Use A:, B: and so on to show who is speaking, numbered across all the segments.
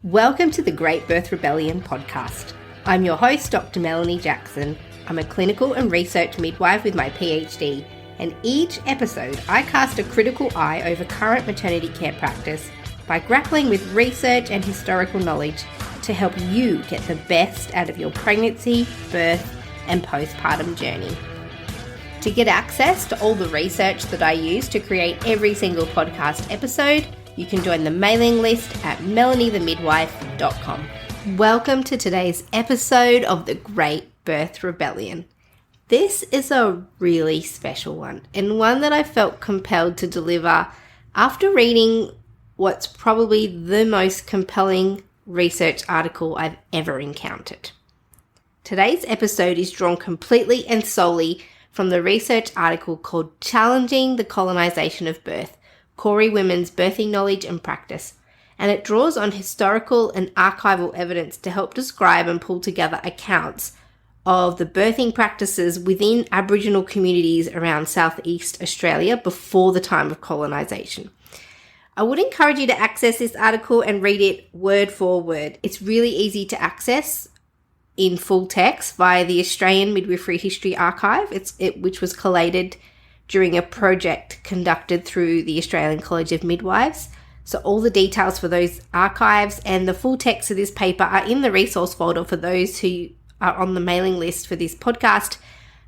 A: Welcome to the Great Birth Rebellion podcast. I'm your host, Dr. Melanie Jackson. I'm a clinical and research midwife with my PhD, and each episode I cast a critical eye over current maternity care practice by grappling with research and historical knowledge to help you get the best out of your pregnancy, birth, and postpartum journey. To get access to all the research that I use to create every single podcast episode, you can join the mailing list at melaniethemidwife.com. Welcome to today's episode of the Great Birth Rebellion. This is a really special one, and one that I felt compelled to deliver after reading what's probably the most compelling research article I've ever encountered. Today's episode is drawn completely and solely from the research article called Challenging the Colonisation of Birth, Koori Women's Birthing Knowledge and Practice, and it draws on historical and archival evidence to help describe and pull together accounts of the birthing practices within Aboriginal communities around Southeast Australia before the time of colonisation. I would encourage you to access this article and read it word for word. It's really easy to access in full text via the Australian Midwifery History Archive, which was collated during a project conducted through the Australian College of Midwives. So all the details for those archives and the full text of this paper are in the resource folder for those who are on the mailing list for this podcast,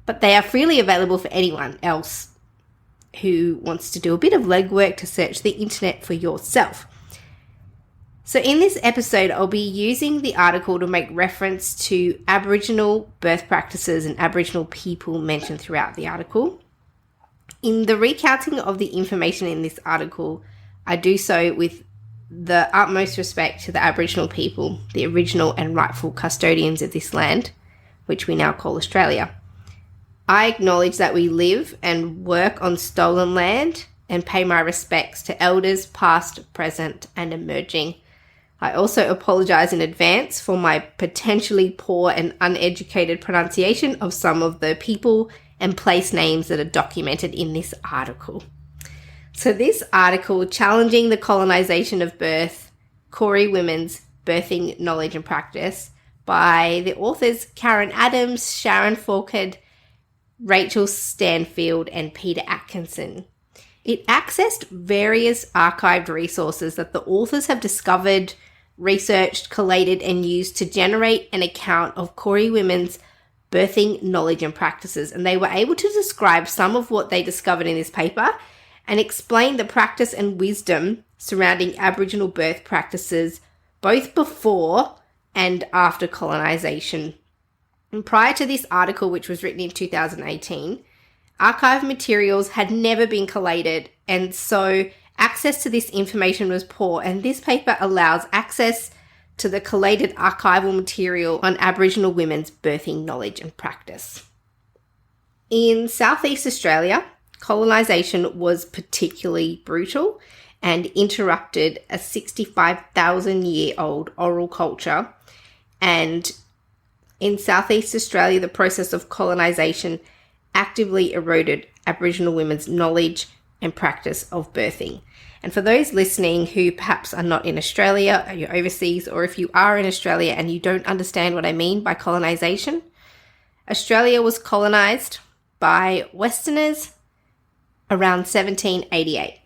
A: but they are freely available for anyone else who wants to do a bit of legwork to search the internet for yourself. So in this episode, I'll be using the article to make reference to Aboriginal birth practices and Aboriginal people mentioned throughout the article. In the recounting of the information in this article, I do so with the utmost respect to the Aboriginal people, the original and rightful custodians of this land, which we now call Australia. I acknowledge that we live and work on stolen land and pay my respects to elders past, present, and emerging. I also apologise in advance for my potentially poor and uneducated pronunciation of some of the people and place names that are documented in this article. So this article, Challenging the Colonisation of Birth, Koori Women's Birthing Knowledge and Practice, by the authors Karen Adams, Sharon Falkhead, Rachel Stanfield, and Peter Atkinson. It accessed various archived resources that the authors have discovered, researched, collated, and used to generate an account of Koori women's birthing knowledge and practices, and they were able to describe some of what they discovered in this paper and explain the practice and wisdom surrounding Aboriginal birth practices both before and after colonisation. And prior to this article, which was written in 2018, archive materials had never been collated, and so access to this information was poor, and this paper allows access to the collated archival material on Aboriginal women's birthing knowledge and practice. In Southeast Australia, colonisation was particularly brutal and interrupted a 65,000-year-old oral culture, and in Southeast Australia, the process of colonisation actively eroded Aboriginal women's knowledge and practice of birthing. And for those listening who perhaps are not in Australia, or you're overseas, or if you are in Australia and you don't understand what I mean by colonisation, Australia was colonised by Westerners around 1788.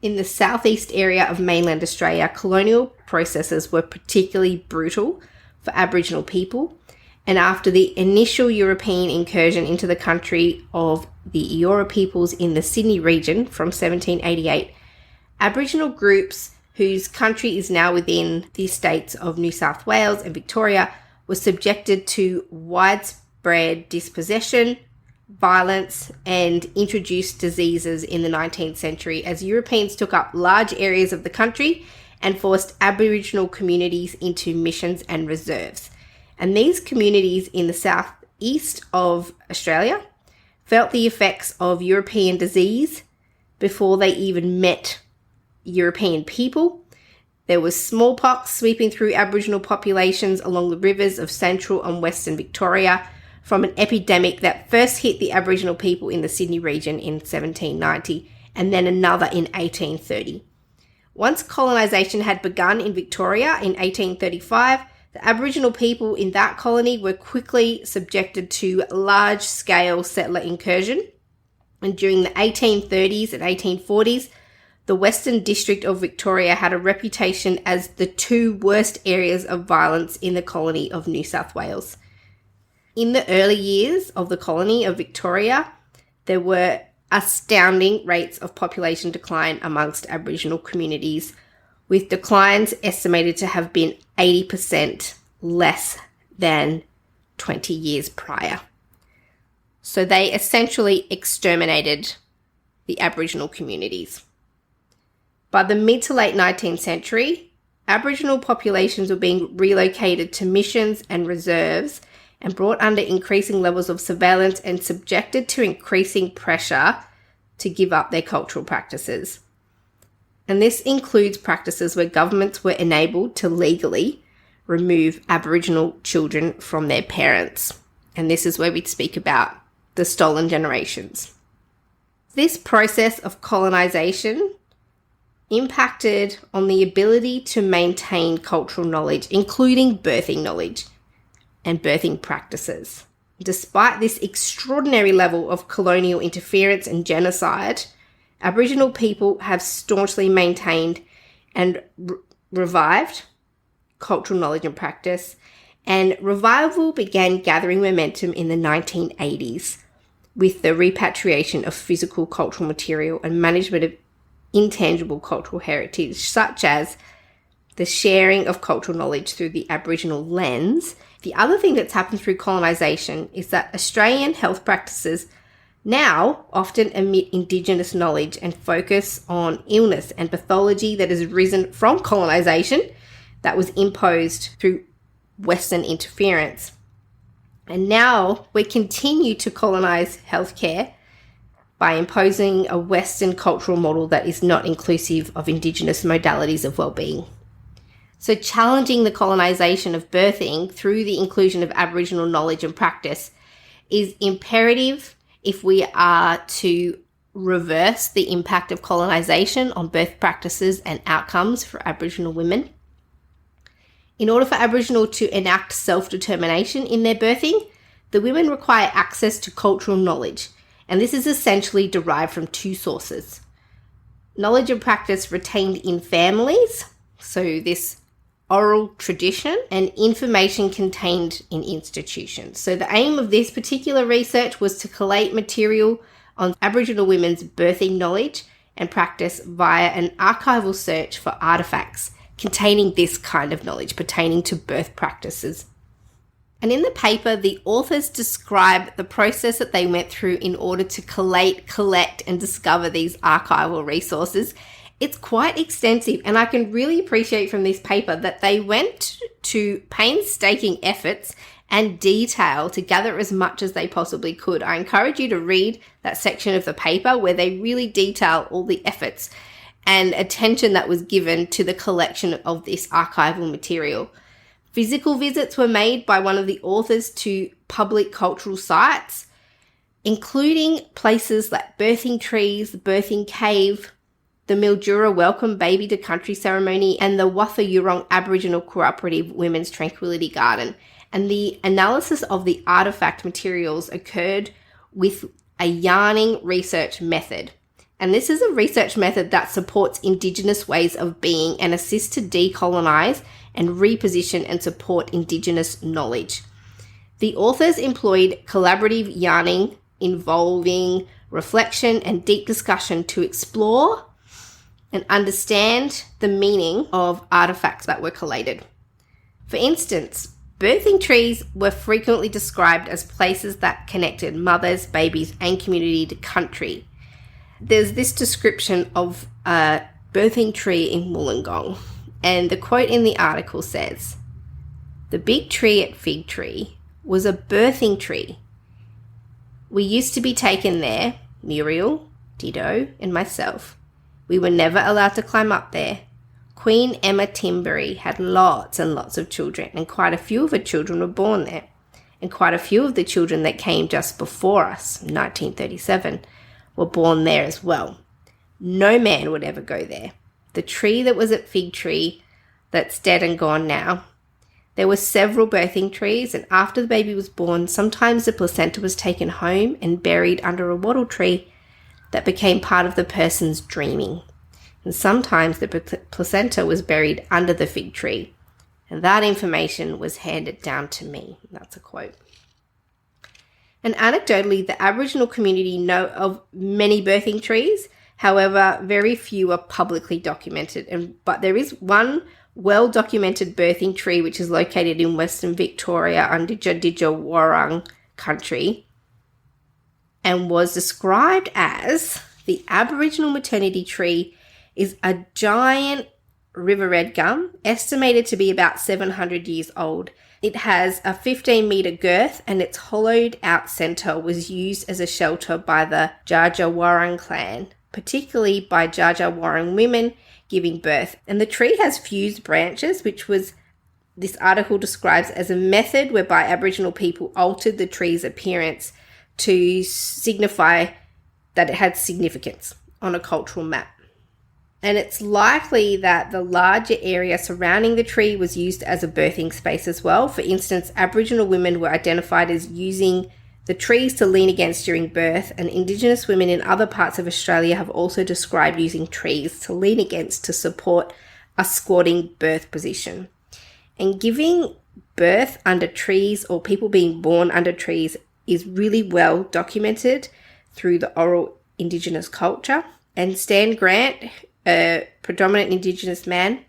A: In the southeast area of mainland Australia, colonial processes were particularly brutal for Aboriginal people, and after the initial European incursion into the country of the Eora peoples in the Sydney region from 1788, Aboriginal groups whose country is now within the states of New South Wales and Victoria were subjected to widespread dispossession, violence, and introduced diseases in the 19th century as Europeans took up large areas of the country and forced Aboriginal communities into missions and reserves. And these communities in the southeast of Australia felt the effects of European disease before they even met European people. There was smallpox sweeping through Aboriginal populations along the rivers of central and western Victoria from an epidemic that first hit the Aboriginal people in the Sydney region in 1790 and then another in 1830. Once colonisation had begun in Victoria in 1835, the Aboriginal people in that colony were quickly subjected to large-scale settler incursion. And during the 1830s and 1840s, the Western District of Victoria had a reputation as the two worst areas of violence in the colony of New South Wales. In the early years of the colony of Victoria, there were astounding rates of population decline amongst Aboriginal communities, with declines estimated to have been 80% less than 20 years prior. So they essentially exterminated the Aboriginal communities. By the mid to late 19th century, Aboriginal populations were being relocated to missions and reserves and brought under increasing levels of surveillance and subjected to increasing pressure to give up their cultural practices. And this includes practices where governments were enabled to legally remove Aboriginal children from their parents. And this is where we speak about the stolen generations. This process of colonisation impacted on the ability to maintain cultural knowledge, including birthing knowledge and birthing practices. Despite this extraordinary level of colonial interference and genocide, Aboriginal people have staunchly maintained and revived cultural knowledge and practice, and revival began gathering momentum in the 1980s with the repatriation of physical cultural material and management of intangible cultural heritage, such as the sharing of cultural knowledge through the Aboriginal lens. The other thing that's happened through colonisation is that Australian health practices now often omit Indigenous knowledge and focus on illness and pathology that has risen from colonisation that was imposed through Western interference. And now we continue to colonise healthcare by imposing a Western cultural model that is not inclusive of Indigenous modalities of well-being. So challenging the colonisation of birthing through the inclusion of Aboriginal knowledge and practice is imperative if we are to reverse the impact of colonisation on birth practices and outcomes for Aboriginal women. In order for Aboriginal to enact self-determination in their birthing, the women require access to cultural knowledge, and this is essentially derived from two sources. Knowledge and practice retained in families, so this oral tradition, and information contained in institutions. So the aim of this particular research was to collate material on Aboriginal women's birthing knowledge and practice via an archival search for artefacts containing this kind of knowledge pertaining to birth practices. And in the paper, the authors describe the process that they went through in order to collate, collect, and discover these archival resources. It's quite extensive, and I can really appreciate from this paper that they went to painstaking efforts and detail to gather as much as they possibly could. I encourage you to read that section of the paper where they really detail all the efforts and attention that was given to the collection of this archival material. Physical visits were made by one of the authors to public cultural sites, including places like birthing trees, the birthing cave, the Mildura Welcome Baby to Country ceremony, and the Watha Yurong Aboriginal Cooperative Women's Tranquility Garden. And the analysis of the artefact materials occurred with a yarning research method. And this is a research method that supports Indigenous ways of being and assists to decolonise and reposition and support Indigenous knowledge. The authors employed collaborative yarning involving reflection and deep discussion to explore and understand the meaning of artefacts that were collated. For instance, birthing trees were frequently described as places that connected mothers, babies, and community to country. There's this description of a birthing tree in Wollongong, and the quote in the article says, "The big tree at Fig Tree was a birthing tree. We used to be taken there, Muriel, Dido, and myself. We were never allowed to climb up there. Queen Emma Timbury had lots and lots of children, and quite a few of her children were born there. And quite a few of the children that came just before us, 1937, were born there as well. No man would ever go there. the tree that was at Fig Tree that's dead and gone now. There were several birthing trees, and after the baby was born, sometimes the placenta was taken home and buried under a wattle tree that became part of the person's dreaming. And sometimes the placenta was buried under the fig tree. And that information was handed down to me. That's a quote. And anecdotally, the Aboriginal community know of many birthing trees. However, very few are publicly documented. But there is one well-documented birthing tree which is located in Western Victoria under Warrant country and was described as the Aboriginal maternity tree is a giant river red gum, estimated to be about 700 years old. It has a 15-metre girth, and its hollowed-out centre was used as a shelter by the Warrant clan, particularly by Warrant women giving birth. And the tree has fused branches, which this article describes as a method whereby Aboriginal people altered the tree's appearance to signify that it had significance on a cultural map. And it's likely that the larger area surrounding the tree was used as a birthing space as well. For instance, Aboriginal women were identified as using the trees to lean against during birth, and Indigenous women in other parts of Australia have also described using trees to lean against to support a squatting birth position. And giving birth under trees or people being born under trees is really well documented through the oral Indigenous culture. And Stan Grant, a predominant Indigenous man,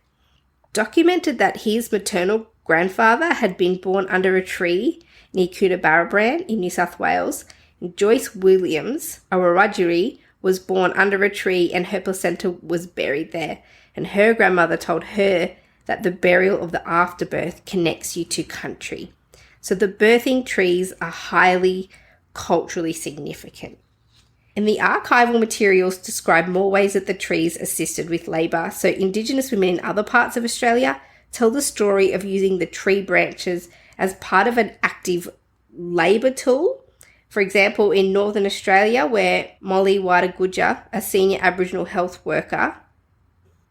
A: documented that his maternal grandfather had been born under a tree near Coonabarabran in New South Wales. And Joyce Williams, a Wiradjuri, was born under a tree and her placenta was buried there. And her grandmother told her that the burial of the afterbirth connects you to country. So the birthing trees are highly culturally significant. And the archival materials describe more ways that the trees assisted with labour. So Indigenous women in other parts of Australia tell the story of using the tree branches as part of an active labour tool. For example, in Northern Australia, where Molly Wadaguja, a senior Aboriginal health worker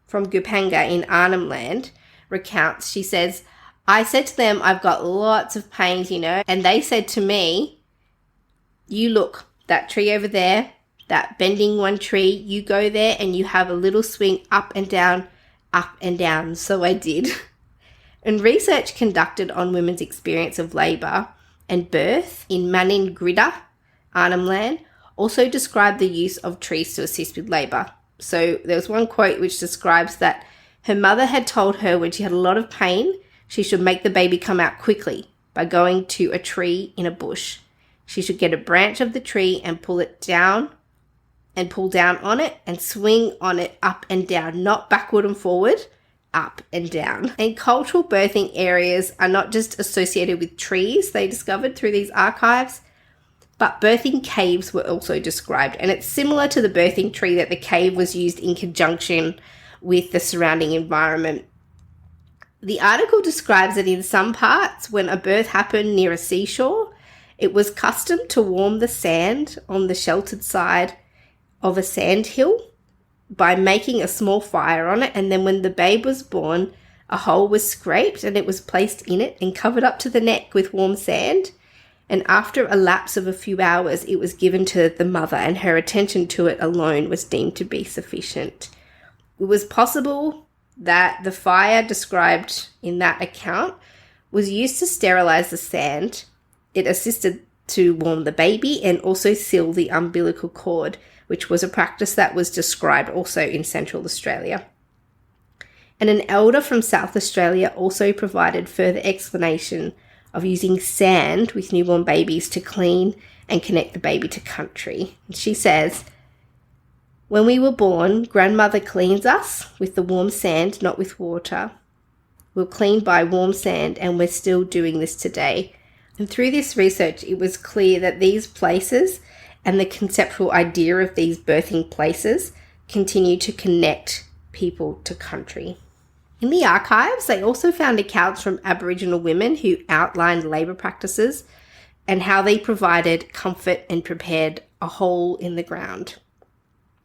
A: from Gupanga in Arnhem Land, recounts, she says, I said to them, I've got lots of pains, and they said to me, you look, that tree over there, that bending one tree, you go there and you have a little swing up and down, up and down. So I did. And research conducted on women's experience of labour and birth in Maningrida, Arnhem Land, also described the use of trees to assist with labour. So there was one quote which describes that her mother had told her when she had a lot of pain, she should make the baby come out quickly by going to a tree in a bush. She should get a branch of the tree and pull down on it and swing on it up and down, not backward and forward, up and down. And cultural birthing areas are not just associated with trees they discovered through these archives, but birthing caves were also described. And it's similar to the birthing tree that the cave was used in conjunction with the surrounding environment. The article describes that in some parts, when a birth happened near a seashore, it was custom to warm the sand on the sheltered side of a sand hill by making a small fire on it, and then when the babe was born, a hole was scraped and it was placed in it and covered up to the neck with warm sand. And after a lapse of a few hours, it was given to the mother, and her attention to it alone was deemed to be sufficient. It was possible that the fire described in that account was used to sterilize the sand. It assisted to warm the baby and also seal the umbilical cord, which was a practice that was described also in Central Australia. And an elder from South Australia also provided further explanation of using sand with newborn babies to clean and connect the baby to country. And she says, when we were born, grandmother cleans us with the warm sand, not with water. We're cleaned by warm sand, and we're still doing this today. And through this research, it was clear that these places and the conceptual idea of these birthing places continue to connect people to country. In the archives, they also found accounts from Aboriginal women who outlined labour practices and how they provided comfort and prepared a hole in the ground.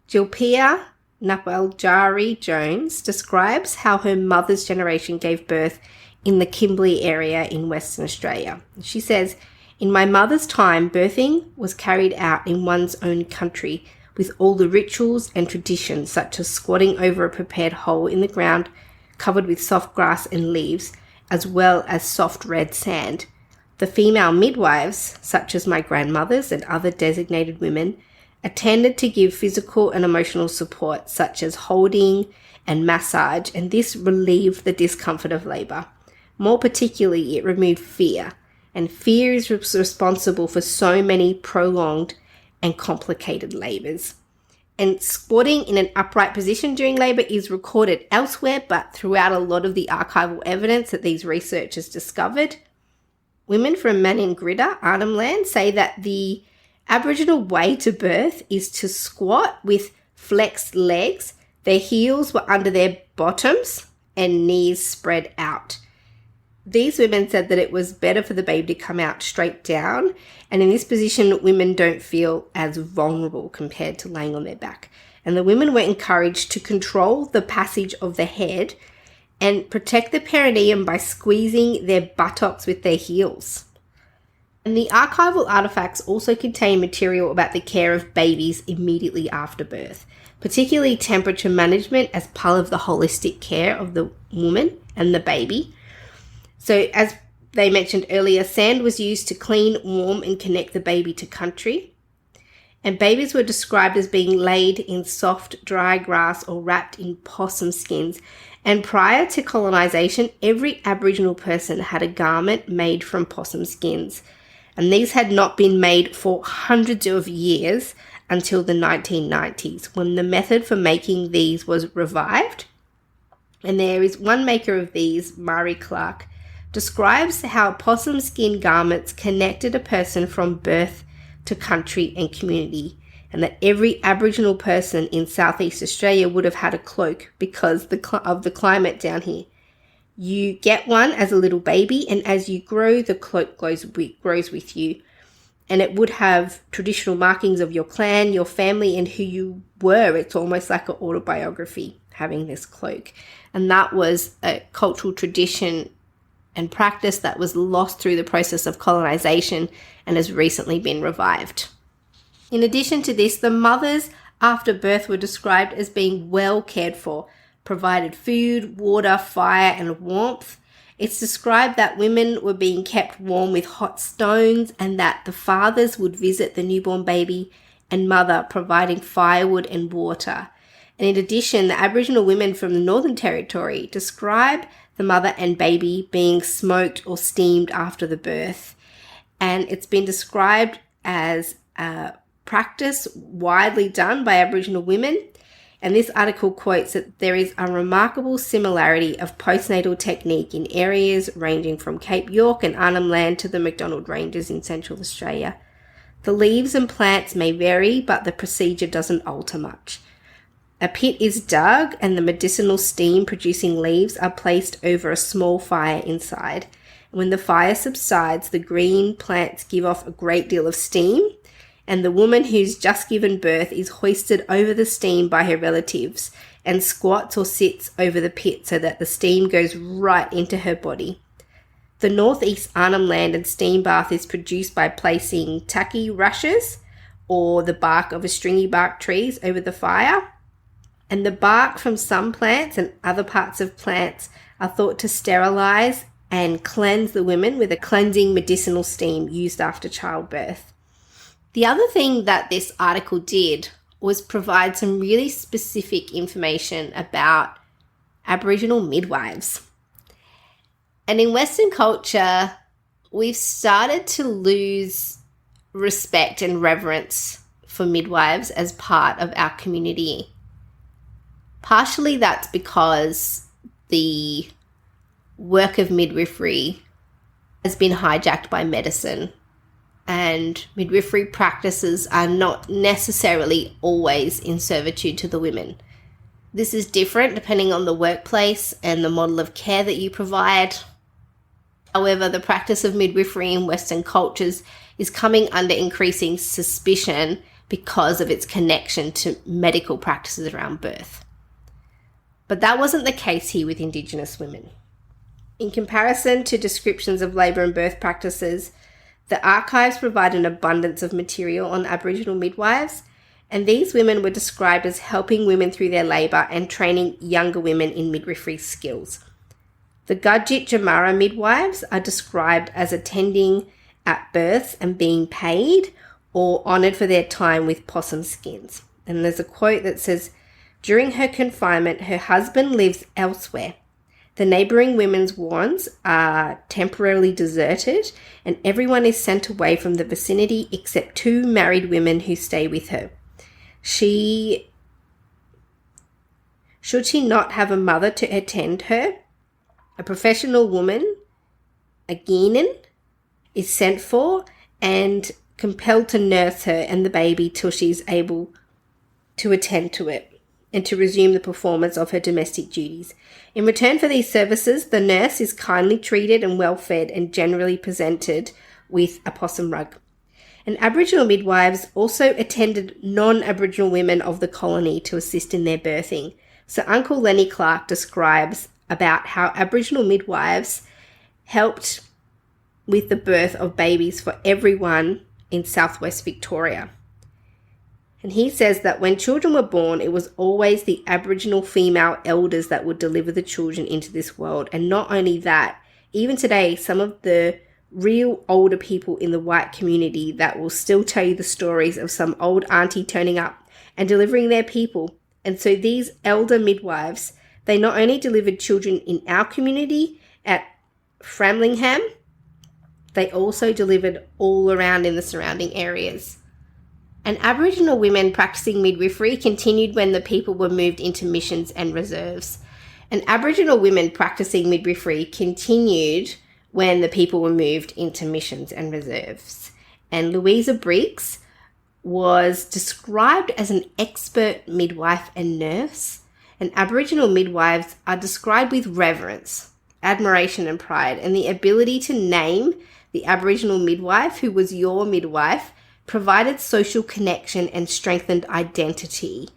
A: Jilpia Napaljari Jones describes how her mother's generation gave birth in the Kimberley area in Western Australia. She says, "In my mother's time, birthing was carried out in one's own country with all the rituals and traditions such as squatting over a prepared hole in the ground covered with soft grass and leaves, as well as soft red sand. The female midwives, such as my grandmothers and other designated women, attended to give physical and emotional support such as holding and massage, and this relieved the discomfort of labour. More particularly, it removed fear, and fear is responsible for so many prolonged and complicated labours." And squatting in an upright position during labour is recorded elsewhere, but throughout a lot of the archival evidence that these researchers discovered, women from Maningrida, Arnhem Land, say that the Aboriginal way to birth is to squat with flexed legs. Their heels were under their bottoms and knees spread out. These women said that it was better for the baby to come out straight down, and in this position, women don't feel as vulnerable compared to laying on their back. And the women were encouraged to control the passage of the head and protect the perineum by squeezing their buttocks with their heels. And the archival artifacts also contain material about the care of babies immediately after birth, particularly temperature management as part of the holistic care of the woman and the baby. So as they mentioned earlier, sand was used to clean, warm, and connect the baby to country. And babies were described as being laid in soft, dry grass or wrapped in possum skins. And prior to colonisation, every Aboriginal person had a garment made from possum skins. And these had not been made for hundreds of years until the 1990s, when the method for making these was revived. And there is one maker of these, Mari Clark, describes how possum skin garments connected a person from birth to country and community, and that every Aboriginal person in Southeast Australia would have had a cloak because of the climate down here. You get one as a little baby, and as you grow, the cloak grows with you. And it would have traditional markings of your clan, your family, and who you were. It's almost like an autobiography, having this cloak. And that was a cultural tradition and practice that was lost through the process of colonisation and has recently been revived. In addition to this, the mothers after birth were described as being well cared for, provided food, water, fire, and warmth. It's described that women were being kept warm with hot stones and that the fathers would visit the newborn baby and mother, providing firewood and water. And in addition, the Aboriginal women from the Northern Territory describe the mother and baby being smoked or steamed after the birth. And it's been described as a practice widely done by Aboriginal women. And this article quotes that there is a remarkable similarity of postnatal technique in areas ranging from Cape York and Arnhem Land to the McDonald Ranges in Central Australia. The leaves and plants may vary, but the procedure doesn't alter much. A pit is dug and the medicinal steam producing leaves are placed over a small fire inside. When the fire subsides, the green plants give off a great deal of steam, and the woman who's just given birth is hoisted over the steam by her relatives and squats or sits over the pit so that the steam goes right into her body. The northeast Arnhem Land and steam bath is produced by placing taki rushes or the bark of a stringy bark trees over the fire. And the bark from some plants and other parts of plants are thought to sterilize and cleanse the women with a cleansing medicinal steam used after childbirth. The other thing that this article did was provide some really specific information about Aboriginal midwives. And in Western culture, we've started to lose respect and reverence for midwives as part of our community. Partially that's because the work of midwifery has been hijacked by medicine, and midwifery practices are not necessarily always in servitude to the women. This is different depending on the workplace and the model of care that you provide. However, the practice of midwifery in Western cultures is coming under increasing suspicion because of its connection to medical practices around birth. But that wasn't the case here with Indigenous women. In comparison to descriptions of labour and birth practices, the archives provide an abundance of material on Aboriginal midwives, and these women were described as helping women through their labour and training younger women in midwifery skills. The Gudjit Jamara midwives are described as attending at births and being paid or honoured for their time with possum skins. And there's a quote that says, "During her confinement, her husband lives elsewhere. The neighbouring women's warrants are temporarily deserted and everyone is sent away from the vicinity except 2 married women who stay with her. Should she not have a mother to attend her, a professional woman, a Guinan, is sent for and compelled to nurse her and the baby till she is able to attend to it and to resume the performance of her domestic duties. In return for these services, the nurse is kindly treated and well fed and generally presented with a possum rug." And Aboriginal midwives also attended non-Aboriginal women of the colony to assist in their birthing. So Uncle Lenny Clark describes about how Aboriginal midwives helped with the birth of babies for everyone in southwest Victoria. And he says that when children were born, it was always the Aboriginal female elders that would deliver the children into this world. And not only that, even today, some of the real older people in the white community that will still tell you the stories of some old auntie turning up and delivering their people. And so these elder midwives, they not only delivered children in our community at Framlingham, they also delivered all around in the surrounding areas. And Aboriginal women practicing midwifery continued when the people were moved into missions and reserves. And Aboriginal women practicing midwifery continued when the people were moved into missions and reserves. And Louisa Briggs was described as an expert midwife and nurse. And Aboriginal midwives are described with reverence, admiration and pride. And the ability to name the Aboriginal midwife who was your midwife provided social connection and strengthened identity.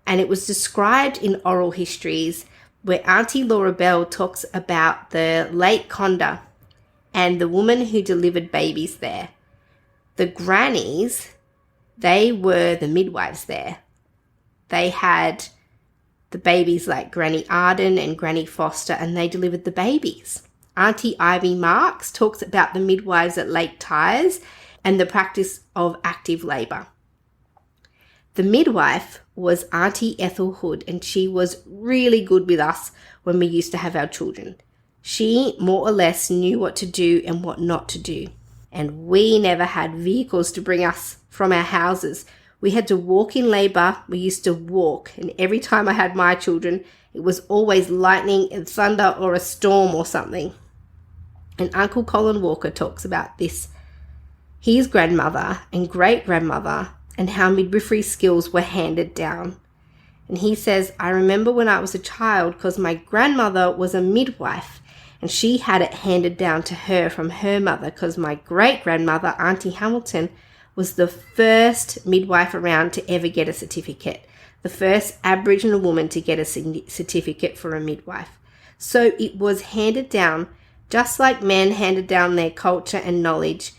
A: And it was described in oral histories where Auntie Laura Bell talks about the Lake Conda and the woman who delivered babies there. The grannies, they were the midwives there. They had the babies like Granny Arden and Granny Foster, and they delivered the babies. Auntie Ivy Marks talks about the midwives at Lake Tyers and the practice of active labour. The midwife was Auntie Ethel Hood, and she was really good with us when we used to have our children. She more or less knew what to do and what not to do. And we never had vehicles to bring us from our houses. We had to walk in labour. We used to walk, and every time I had my children, it was always lightning and thunder or a storm or something. And Uncle Colin Walker talks about this, his grandmother and great-grandmother, and how midwifery skills were handed down. And he says, "I remember when I was a child because my grandmother was a midwife and she had it handed down to her from her mother because my great-grandmother, Auntie Hamilton, was the first midwife around to ever get a certificate, the first Aboriginal woman to get a certificate for a midwife." So it was handed down just like men handed down their culture and knowledge,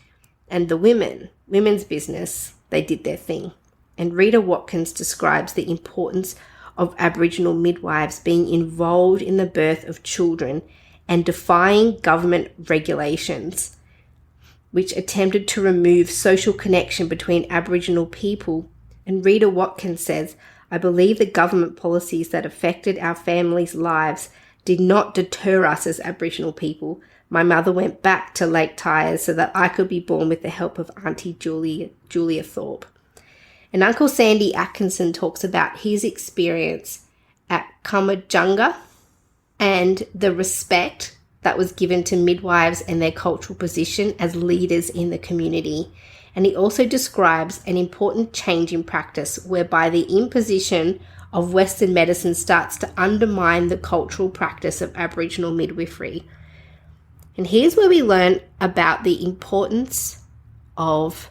A: and the women's business, they did their thing. And Rita Watkins describes the importance of Aboriginal midwives being involved in the birth of children and defying government regulations, which attempted to remove social connection between Aboriginal people. And Rita Watkins says, "I believe the government policies that affected our families' lives did not deter us as Aboriginal people. My mother went back to Lake Tyers so that I could be born with the help of Auntie Julia Thorpe." And Uncle Sandy Atkinson talks about his experience at Kamajunga and the respect that was given to midwives and their cultural position as leaders in the community. And he also describes an important change in practice whereby the imposition of Western medicine starts to undermine the cultural practice of Aboriginal midwifery. And here's where we learn about the importance of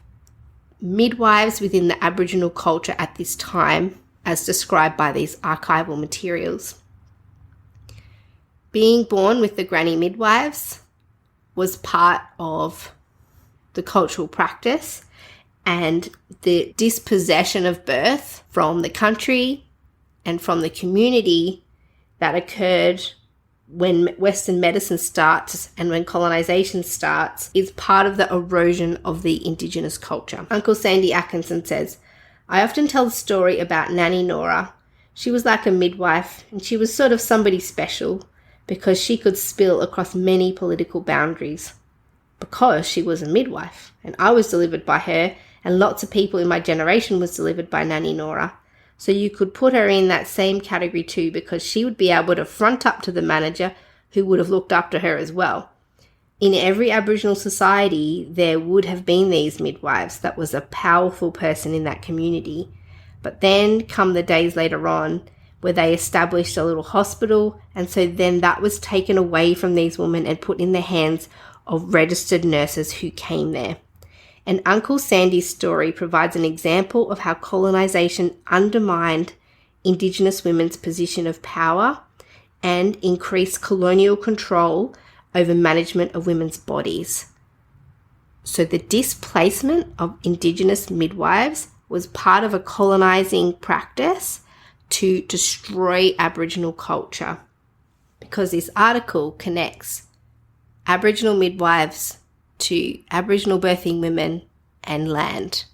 A: midwives within the Aboriginal culture at this time, as described by these archival materials. Being born with the granny midwives was part of the cultural practice, and the dispossession of birth from the country and from the community that occurred when Western medicine starts and when colonisation starts is part of the erosion of the Indigenous culture. Uncle Sandy Atkinson says, "I often tell the story about Nanny Nora. She was like a midwife, and she was sort of somebody special because she could spill across many political boundaries because she was a midwife, and I was delivered by her, and lots of people in my generation was delivered by Nanny Nora. So you could put her in that same category too, because she would be able to front up to the manager who would have looked after her as well. In every Aboriginal society, there would have been these midwives. That was a powerful person in that community. But then come the days later on where they established a little hospital, and so then that was taken away from these women and put in the hands of registered nurses who came there. And Uncle Sandy's story provides an example of how colonisation undermined Indigenous women's position of power and increased colonial control over management of women's bodies. So the displacement of Indigenous midwives was part of a colonising practice to destroy Aboriginal culture, because this article connects Aboriginal midwives to Aboriginal birthing women and land.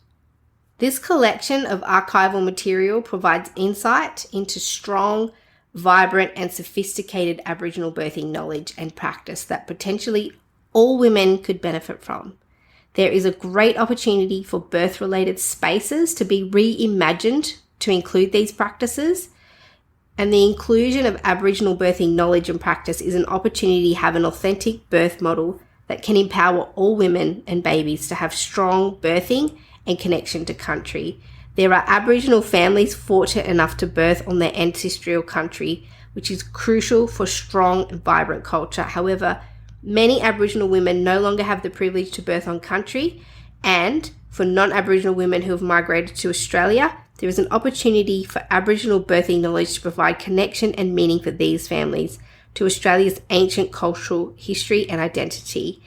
A: This collection of archival material provides insight into strong, vibrant and sophisticated Aboriginal birthing knowledge and practice that potentially all women could benefit from. There is a great opportunity for birth-related spaces to be reimagined to include these practices, and the inclusion of Aboriginal birthing knowledge and practice is an opportunity to have an authentic birth model that can empower all women and babies to have strong birthing and connection to country. There are Aboriginal families fortunate enough to birth on their ancestral country, which is crucial for strong and vibrant culture. However, many Aboriginal women no longer have the privilege to birth on country, and for non-Aboriginal women who have migrated to Australia, there is an opportunity for Aboriginal birthing knowledge to provide connection and meaning for these families to Australia's ancient cultural history and identity.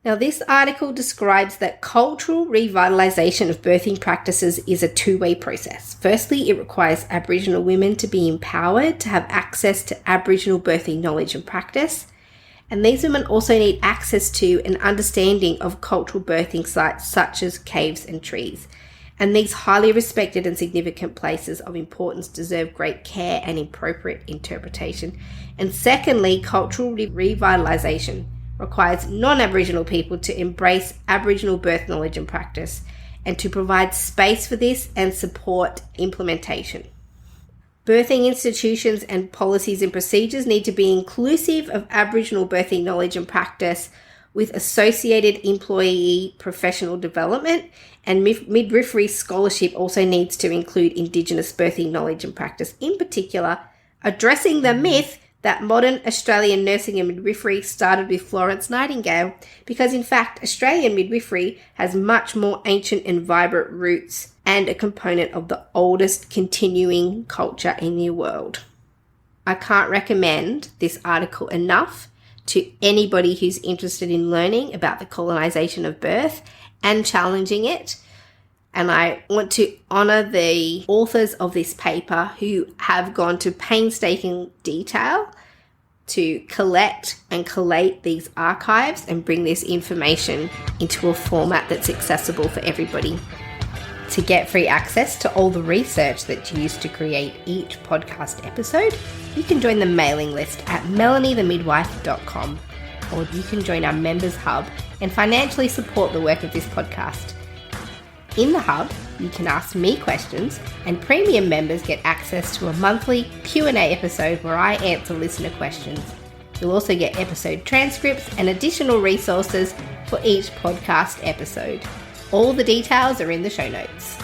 A: Now, this article describes that cultural revitalisation of birthing practices is a two-way process. Firstly, it requires Aboriginal women to be empowered to have access to Aboriginal birthing knowledge and practice. And these women also need access to an understanding of cultural birthing sites such as caves and trees. And these highly respected and significant places of importance deserve great care and appropriate interpretation. And secondly, cultural revitalisation requires non-Aboriginal people to embrace Aboriginal birth knowledge and practice, and to provide space for this and support implementation. Birthing institutions and policies and procedures need to be inclusive of Aboriginal birthing knowledge and practice, with associated employee professional development, and midwifery scholarship also needs to include Indigenous birthing knowledge and practice, in particular addressing the myth that modern Australian nursing and midwifery started with Florence Nightingale, because in fact Australian midwifery has much more ancient and vibrant roots and a component of the oldest continuing culture in the world. I can't recommend this article enough to anybody who's interested in learning about the colonisation of birth and challenging it. And I want to honour the authors of this paper who have gone to painstaking detail to collect and collate these archives and bring this information into a format that's accessible for everybody. To get free access to all the research that's used to create each podcast episode, you can join the mailing list at melaniethemidwife.com, or you can join our members hub and financially support the work of this podcast. In the hub, you can ask me questions, and premium members get access to a monthly Q&A episode where I answer listener questions. You'll also get episode transcripts and additional resources for each podcast episode. All the details are in the show notes.